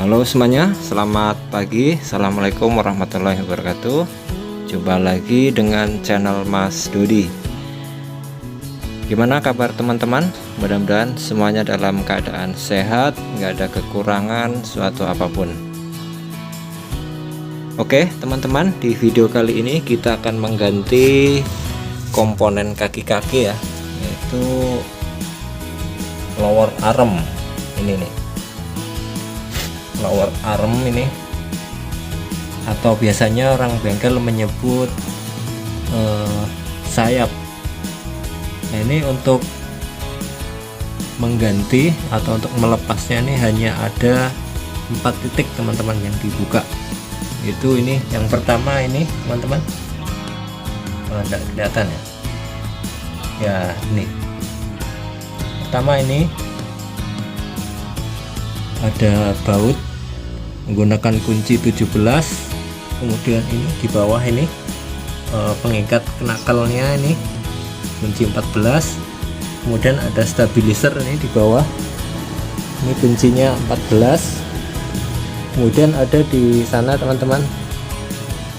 Halo semuanya, selamat pagi. Assalamualaikum warahmatullahi wabarakatuh. Jumpa lagi dengan channel Mas Dodi. Gimana kabar teman-teman? Mudah-mudahan semuanya dalam keadaan sehat, nggak ada kekurangan suatu apapun. Oke teman-teman, di video kali ini kita akan mengganti komponen kaki-kaki ya, yaitu lower arm ini nih, lower arm ini, atau biasanya orang bengkel menyebut sayap. Nah ini untuk mengganti atau untuk melepasnya ini hanya ada 4 titik teman-teman yang dibuka. Itu ini yang pertama ini teman-teman, tidak kelihatan ya, ya ini pertama ini ada baut menggunakan kunci 17, kemudian ini di bawah ini pengikat knuckle-nya ini kunci 14, kemudian ada stabilizer ini di bawah ini kuncinya 14, kemudian ada di sana teman-teman,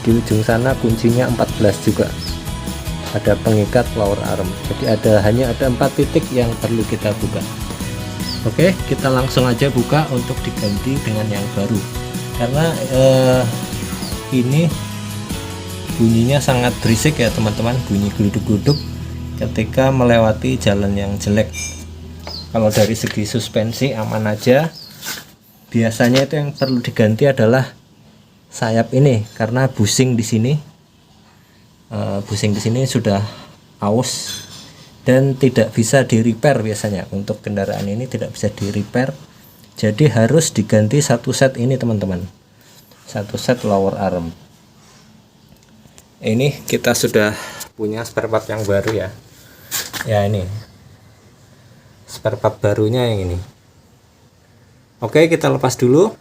di ujung sana kuncinya 14 juga, ada pengikat lower arm. Jadi hanya ada 4 titik yang perlu kita buka. Oke, kita langsung aja buka untuk diganti dengan yang baru, karena ini bunyinya sangat berisik ya teman-teman, bunyi gluduk-gluduk ketika melewati jalan yang jelek. Kalau dari segi suspensi aman aja. Biasanya itu yang perlu diganti adalah sayap ini, karena busing di sini, sudah aus dan tidak bisa di repair. Biasanya untuk kendaraan ini tidak bisa di repair, jadi harus diganti satu set ini teman-teman, satu set lower arm. Ini kita sudah punya spare part yang baru ya, ini spare part barunya yang ini. Oke, kita lepas dulu.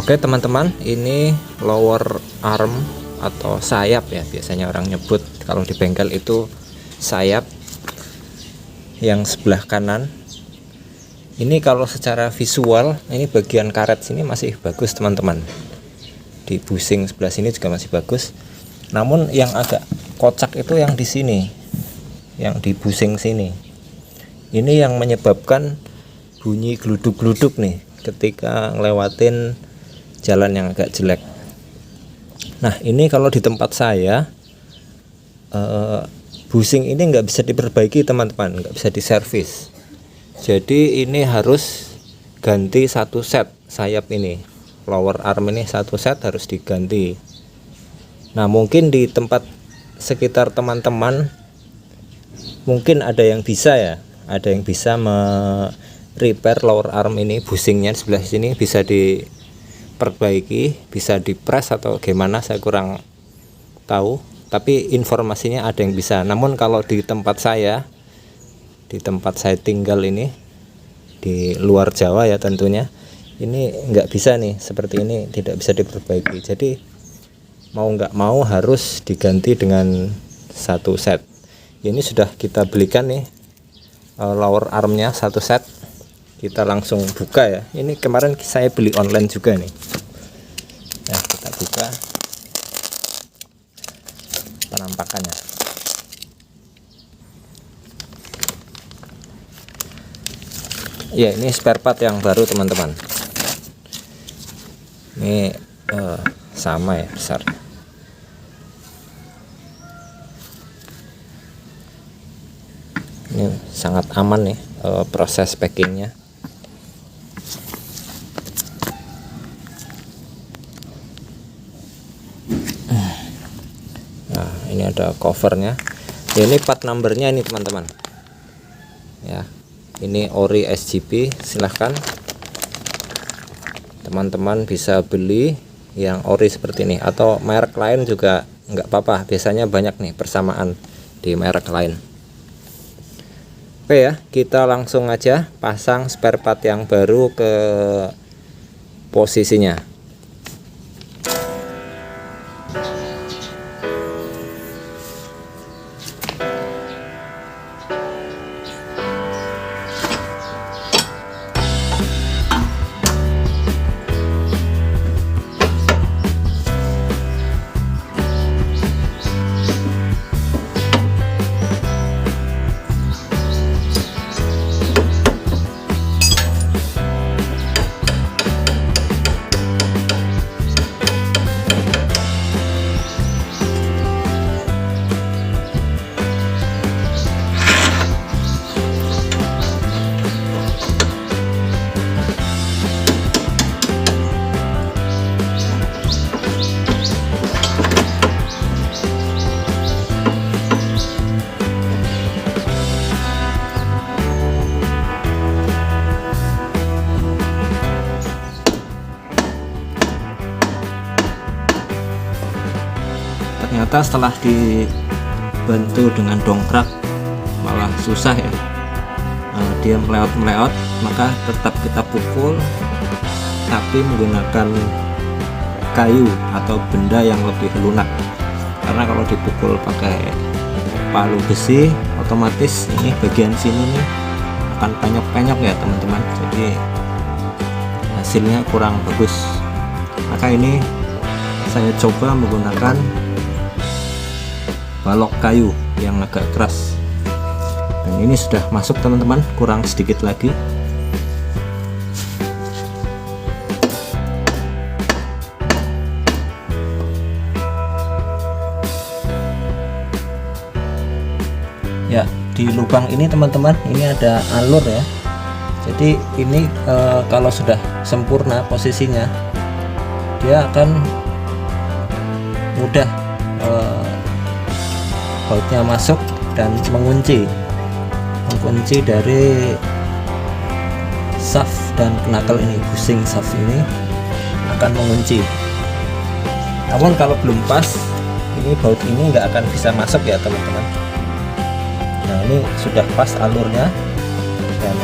Oke teman-teman, ini lower arm atau sayap ya, biasanya orang nyebut. Kalau di bengkel itu sayap yang sebelah kanan. Ini kalau secara visual, ini bagian karet sini masih bagus teman-teman, di busing sebelah sini juga masih bagus. Namun yang agak kocak itu yang di sini, yang di busing sini. Ini yang menyebabkan bunyi gluduk-gluduk nih ketika ngelewatin jalan yang agak jelek. Nah ini kalau di tempat saya busing ini nggak bisa diperbaiki teman-teman, nggak bisa diservis. Jadi ini harus ganti satu set sayap ini, lower arm ini satu set harus diganti. Nah mungkin di tempat sekitar teman-teman mungkin ada yang bisa ya, ada yang bisa repair lower arm ini, busingnya di sebelah sini bisa diperbaiki, bisa dipres atau gimana, saya kurang tahu, tapi informasinya ada yang bisa. Namun kalau di tempat saya tinggal ini di luar Jawa ya tentunya, ini nggak bisa nih, seperti ini tidak bisa diperbaiki. Jadi mau nggak mau harus diganti dengan satu set. Ini sudah kita belikan nih lower armnya satu set. Kita langsung buka ya. Ini kemarin saya beli online juga nih. Nah, kita buka penampakannya. Ya, ini spare part yang baru teman-teman. Ini sama ya besar. Ini sangat aman nih proses packingnya. Nah, ini ada covernya. Ya, ini part numbernya ini teman-teman. Ya, ini ori SGP. Silahkan teman-teman bisa beli yang ori seperti ini, atau merek lain juga nggak apa-apa. Biasanya banyak nih persamaan di merek lain. Oke ya, kita langsung aja pasang spare part yang baru ke posisinya. Ternyata setelah dibantu dengan dongkrak malah susah ya. Dia meleot-meleot, maka tetap kita pukul tapi menggunakan kayu atau benda yang lebih lunak. Karena kalau dipukul pakai palu besi, otomatis ini bagian sini nih akan penyok-penyok ya teman-teman. Jadi hasilnya kurang bagus. Maka ini saya coba menggunakan balok kayu yang agak keras, dan ini sudah masuk teman-teman, kurang sedikit lagi. Ya, di lubang ini teman-teman, ini ada alur ya. Jadi ini kalau sudah sempurna posisinya, dia akan mudah bautnya masuk dan mengunci dari shaft dan knuckle ini, bushing shaft ini akan mengunci. Namun kalau belum pas, ini baut ini nggak akan bisa masuk ya teman-teman. Nah, ini sudah pas alurnya dan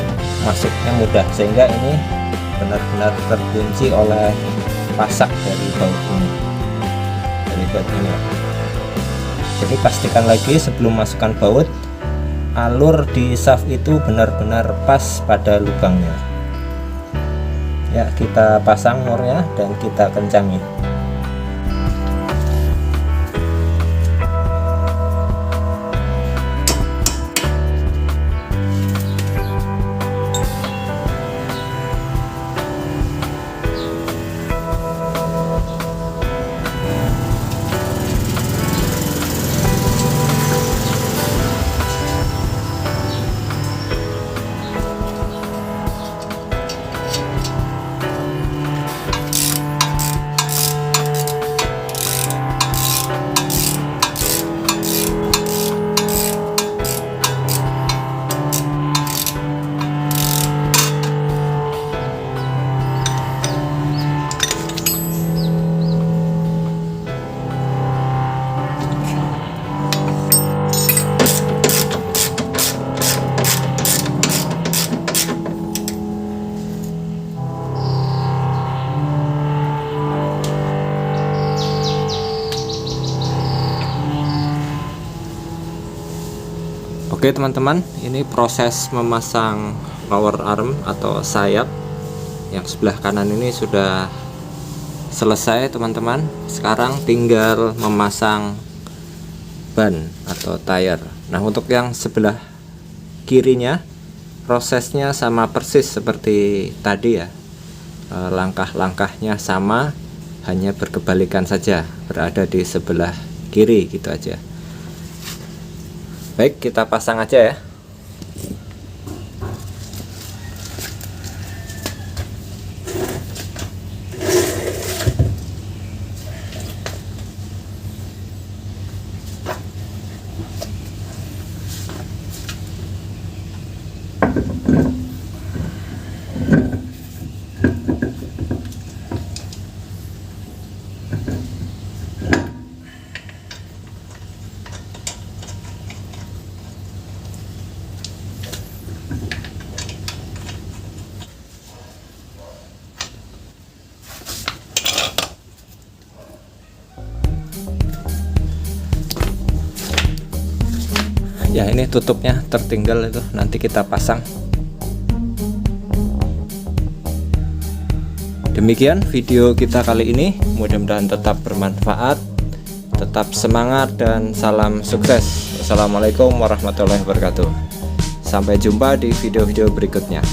masuknya mudah, sehingga ini benar-benar terkunci oleh pasak dari baut ini, Jadi pastikan lagi sebelum masukkan baut, alur di shaft itu benar-benar pas pada lubangnya. Ya, kita pasang nornya dan kita kencangi. Oke teman-teman, ini proses memasang power arm atau sayap yang sebelah kanan ini sudah selesai teman-teman. Sekarang tinggal memasang ban atau tire. Nah, untuk yang sebelah kirinya prosesnya sama persis seperti tadi ya. Langkah-langkahnya sama, hanya berkebalikan saja, berada di sebelah kiri gitu aja. Baik, kita pasang aja ya. Ya, ini tutupnya tertinggal itu, nanti kita pasang. Demikian video kita kali ini, mudah-mudahan tetap bermanfaat, tetap semangat, dan salam sukses. Wassalamualaikum warahmatullahi wabarakatuh. Sampai jumpa di video-video berikutnya.